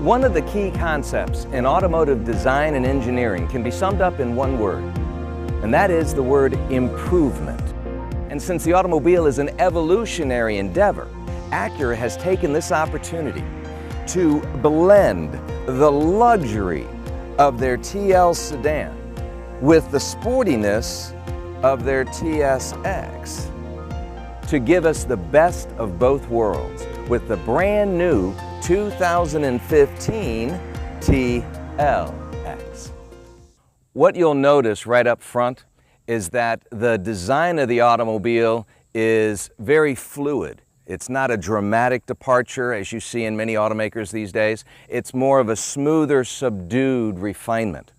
One of the key concepts in automotive design and engineering can be summed up in one word, and that is the word improvement. And since the automobile is an evolutionary endeavor, Acura has taken this opportunity to blend the luxury of their TL sedan with the sportiness of their TSX to give us the best of both worlds with the brand new 2015 TLX. What you'll notice right up front is that the design of the automobile is very fluid. It's not a dramatic departure as you see in many automakers these days. It's more of a smoother, subdued refinement.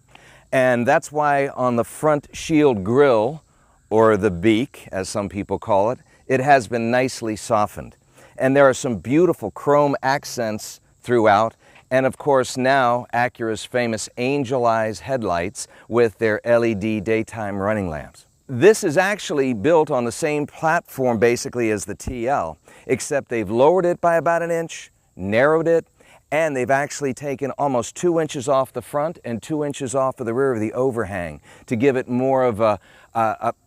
And that's why on the front shield grille, or the beak as some people call it, it has been nicely softened. And there are some beautiful chrome accents throughout, and of course now Acura's famous Angel Eyes headlights with their LED daytime running lamps. This is actually built on the same platform basically as the TL, except they've lowered it by about an inch, narrowed it, and they've actually taken almost 2 inches off the front and 2 inches off of the rear of the overhang to give it more of a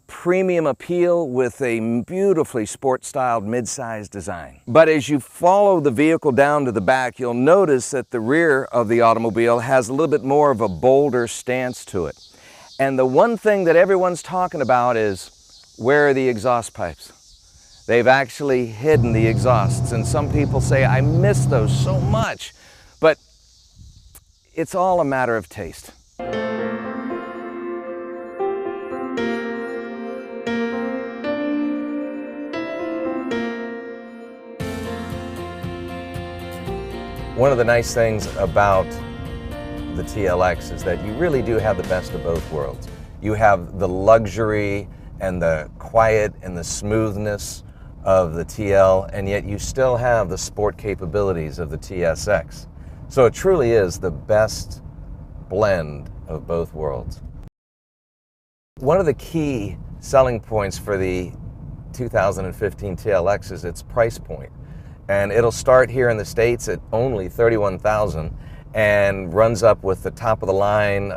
premium appeal with a beautifully sport-styled mid-sized design. But as you follow the vehicle down to the back, you'll notice that the rear of the automobile has a little bit more of a bolder stance to it. And the one thing that everyone's talking about is, where are the exhaust pipes? They've actually hidden the exhausts, and some people say, I miss those so much. But it's all a matter of taste. One of the nice things about the TLX is that you really do have the best of both worlds. You have the luxury and the quiet and the smoothness of the TL, and yet you still have the sport capabilities of the TSX. So it truly is the best blend of both worlds. One of the key selling points for the 2015 TLX is its price point. And it'll start here in the States at only $31,000 and runs up with the top of the line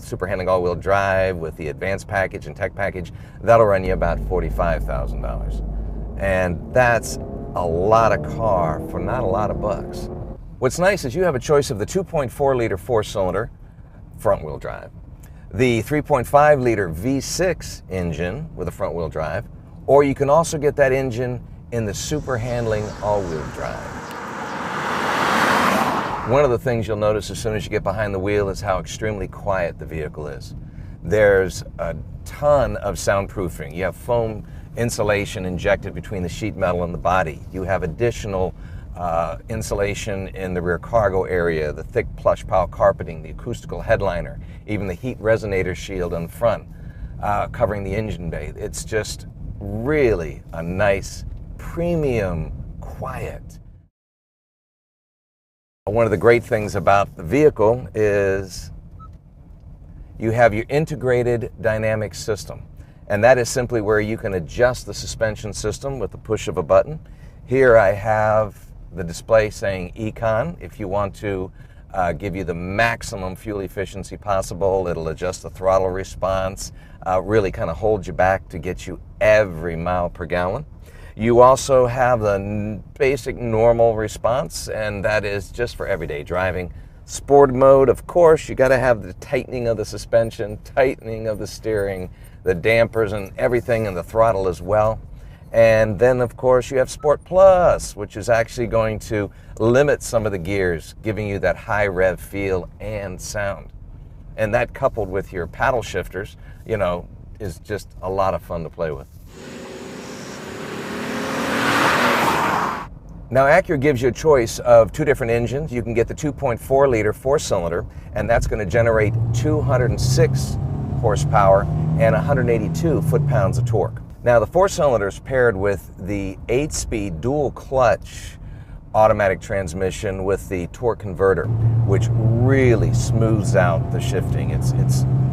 super handling all-wheel drive with the advanced package and tech package. That'll run you about $45,000. And that's a lot of car for not a lot of bucks. What's nice is you have a choice of the 2.4-liter four-cylinder front-wheel drive, the 3.5-liter V6 engine with a front-wheel drive, or you can also get that engine in the super handling all-wheel drive. One of the things you'll notice as soon as you get behind the wheel is how extremely quiet the vehicle is. There's a ton of soundproofing. You have foam insulation injected between the sheet metal and the body. You have additional insulation in the rear cargo area, the thick plush pile carpeting, the acoustical headliner, even the heat resonator shield on the front covering the engine bay. It's just really a nice premium quiet. One of the great things about the vehicle is you have your integrated dynamic system, and that is simply where you can adjust the suspension system with the push of a button. Here I have the display saying Econ. If you want to give you the maximum fuel efficiency possible, it'll adjust the throttle response, really kind of hold you back to get you every mile per gallon. You also have the basic normal response, and that is just for everyday driving. Sport mode, of course, you got to have the tightening of the suspension, tightening of the steering, the dampers and everything, and the throttle as well. And then, of course, you have Sport Plus, which is actually going to limit some of the gears, giving you that high rev feel and sound. And that, coupled with your paddle shifters, you know, is just a lot of fun to play with. Now, Acura gives you a choice of two different engines. You can get the 2.4-liter four-cylinder, and that's going to generate 206 horsepower and 182 foot-pounds of torque. Now, the four-cylinder is paired with the 8-speed dual-clutch automatic transmission with the torque converter, which really smooths out the shifting. It's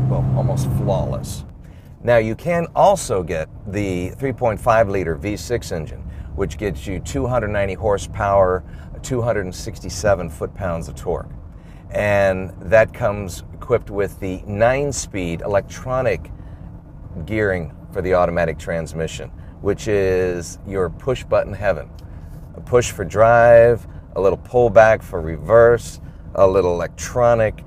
well, almost flawless. Now, you can also get the 3.5-liter V6 engine, which gets you 290 horsepower, 267 foot-pounds of torque. And that comes equipped with the 9-speed electronic gearing for the automatic transmission, which is your push-button heaven. A push for drive, a little pullback for reverse, a little electronic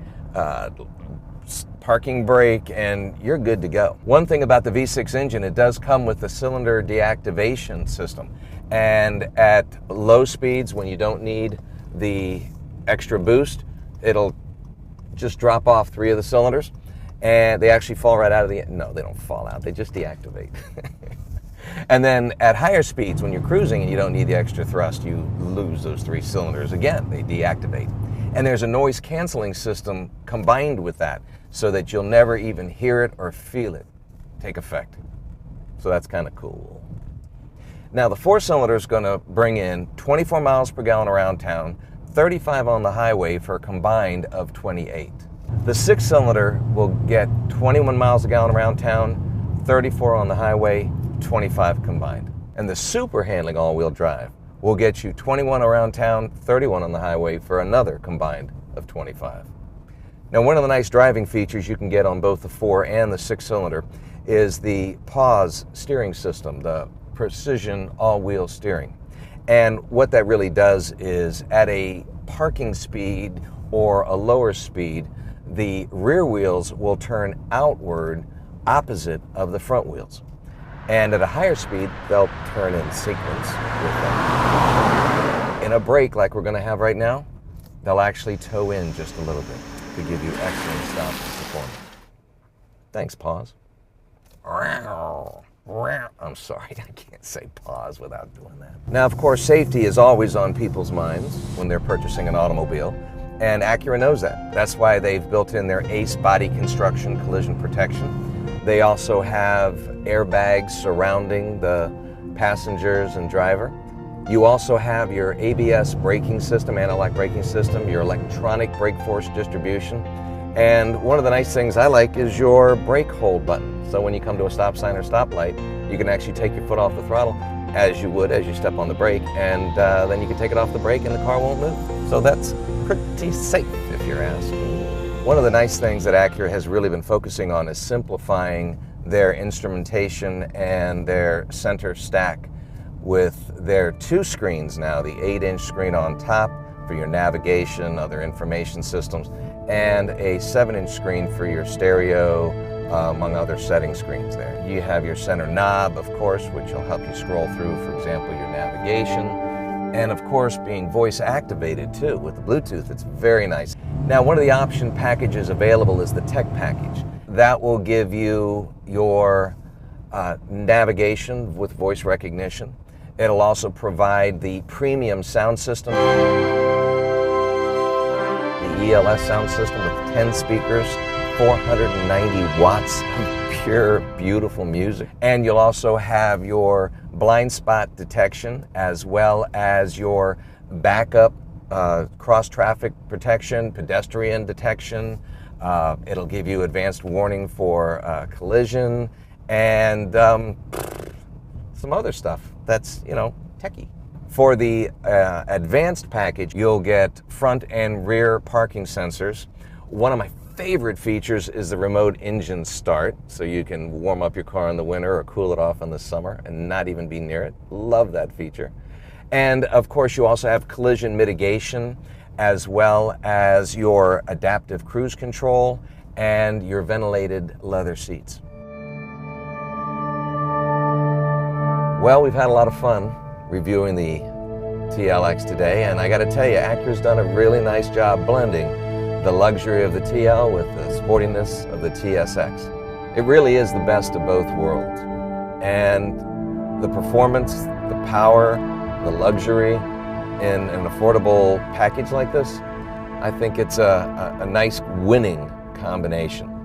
parking brake, and you're good to go. One thing about the V6 engine, it does come with the cylinder deactivation system. And at low speeds, when you don't need the extra boost, it'll just drop off 3 of the cylinders, and they actually fall right out of the, no, they don't fall out, they just deactivate. And then at higher speeds, when you're cruising and you don't need the extra thrust, you lose those 3 cylinders again, they deactivate. And there's a noise canceling system combined with that, so that you'll never even hear it or feel it take effect. So that's kind of cool. Now the 4-cylinder is going to bring in 24 miles per gallon around town, 35 on the highway for a combined of 28. The 6-cylinder will get 21 miles a gallon around town, 34 on the highway, 25 combined. And the super handling all-wheel drive will get you 21 around town, 31 on the highway for another combined of 25. Now, one of the nice driving features you can get on both the 4 and the 6-cylinder is the pause steering system, the precision all-wheel steering. And what that really does is at a parking speed or a lower speed, the rear wheels will turn outward opposite of the front wheels. And at a higher speed, they'll turn in sequence with them. In a brake like we're going to have right now, they'll actually toe in just a little bit to give you excellent stop performance. Thanks, pause. I'm sorry, I can't say pause without doing that. Now, of course, safety is always on people's minds when they're purchasing an automobile, and Acura knows that. That's why they've built in their ACE body construction collision protection. They also have airbags surrounding the passengers and driver. You also have your ABS braking system, anti-lock braking system, your electronic brake force distribution. And one of the nice things I like is your brake hold button. So when you come to a stop sign or stoplight, you can actually take your foot off the throttle as you would as you step on the brake, and then you can take it off the brake and the car won't move. So that's pretty safe if you're asked. One of the nice things that Acura has really been focusing on is simplifying their instrumentation and their center stack with their 2 screens now, the 8-inch screen on top for your navigation, other information systems, and a 7-inch screen for your stereo, among other setting screens there. You have your center knob, of course, which will help you scroll through, for example, your navigation. And of course, being voice activated too with the Bluetooth, it's very nice. Now, one of the option packages available is the Tech package. That will give you your navigation with voice recognition. It'll also provide the premium sound system, the ELS sound system with 10 speakers, 490 watts of pure, beautiful music. And you'll also have your blind spot detection as well as your backup cross-traffic protection, pedestrian detection. It'll give you advanced warning for collision and some other stuff that's, you know, techie. For the advanced package, you'll get front and rear parking sensors. One of my favorite features is the remote engine start, so you can warm up your car in the winter or cool it off in the summer and not even be near it. Love that feature. And of course, you also have collision mitigation as well as your adaptive cruise control and your ventilated leather seats. Well, we've had a lot of fun reviewing the TLX today, and I got to tell you, Acura's done a really nice job blending the luxury of the TL with the sportiness of the TSX. It really is the best of both worlds. And the performance, the power, the luxury in an affordable package like this, I think it's a nice winning combination.